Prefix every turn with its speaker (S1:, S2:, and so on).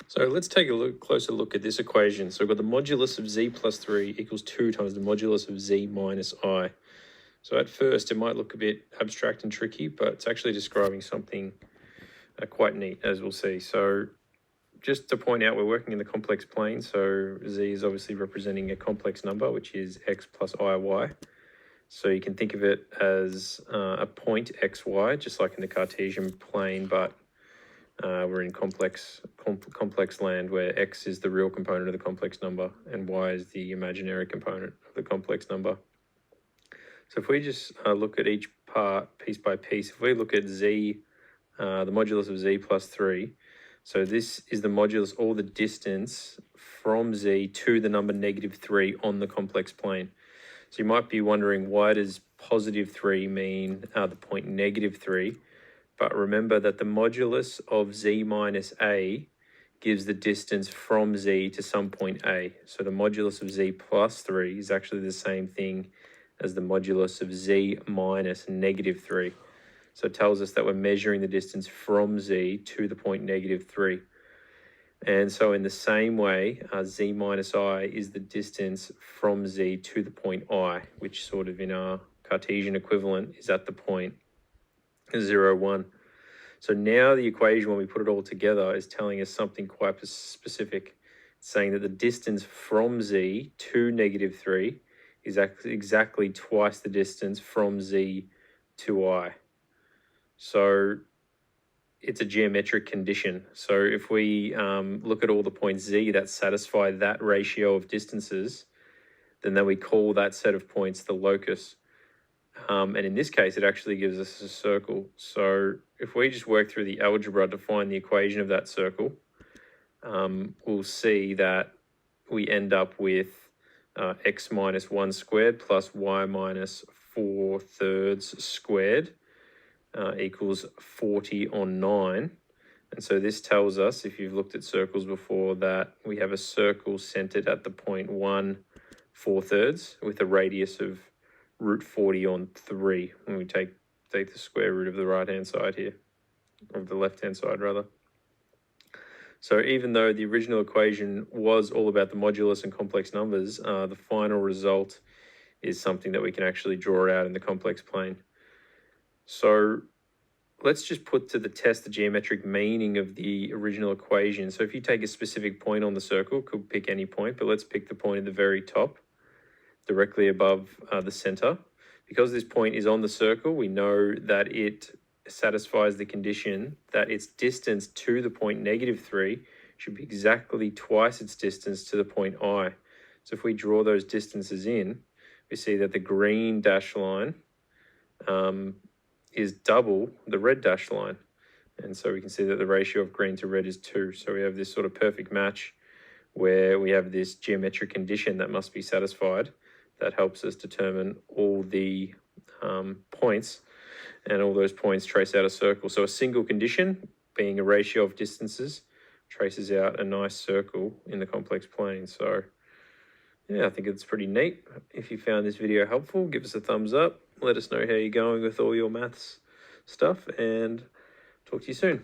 S1: So let's take a closer look at this equation. So we've got the modulus of z plus 3 equals 2 times the modulus of z minus I. So at first, it might look a bit abstract and tricky, but it's actually describing something quite neat, as we'll see. So just to point out, we're working in the complex plane. So z is obviously representing a complex number, which is x plus iy. So you can think of it as a point xy, just like in the Cartesian plane, but we're in complex land where x is the real component of the complex number and y is the imaginary component of the complex number. So if we just look at each part piece by piece, if we look at z, the modulus of z plus 3, so this is the modulus or the distance from z to the number -3 on the complex plane. So you might be wondering, why does +3 mean the point -3? But remember that the modulus of z minus a gives the distance from z to some point a. So the modulus of z plus 3 is actually the same thing as the modulus of z minus -3. So it tells us that we're measuring the distance from z to the point -3. And so in the same way, z minus I is the distance from z to the point I, which sort of in our Cartesian equivalent is at the point 0, 1. So now the equation, when we put it all together, is telling us something quite specific. It's saying that the distance from z to -3 is exactly twice the distance from z to I. So it's a geometric condition. So if we look at all the points z that satisfy that ratio of distances, then we call that set of points the locus. And in this case, it actually gives us a circle. So if we just work through the algebra to find the equation of that circle, we'll see that we end up with x minus 1 squared plus y minus 4/3 squared equals 40 on 9. And so this tells us, if you've looked at circles before, that we have a circle centered at the point 1 4/3 with a radius of root 40 on 3 when we take the square root of the right-hand side here, of the left-hand side rather. So even though the original equation was all about the modulus and complex numbers, the final result is something that we can actually draw out in the complex plane. So let's just put to the test the geometric meaning of the original equation. So if you take a specific point on the circle, could pick any point, but let's pick the point at the very top, directly above the center. Because this point is on the circle, we know that it satisfies the condition that its distance to the point -3 should be exactly twice its distance to the point I. So if we draw those distances in, we see that the green dashed line is double the red dashed line. And so we can see that the ratio of green to red is 2. So we have this sort of perfect match where we have this geometric condition that must be satisfied that helps us determine all the points, and all those points trace out a circle. So a single condition, being a ratio of distances, traces out a nice circle in the complex plane. So yeah, I think it's pretty neat. If you found this video helpful, give us a thumbs up. Let us know how you're going with all your maths stuff, and talk to you soon.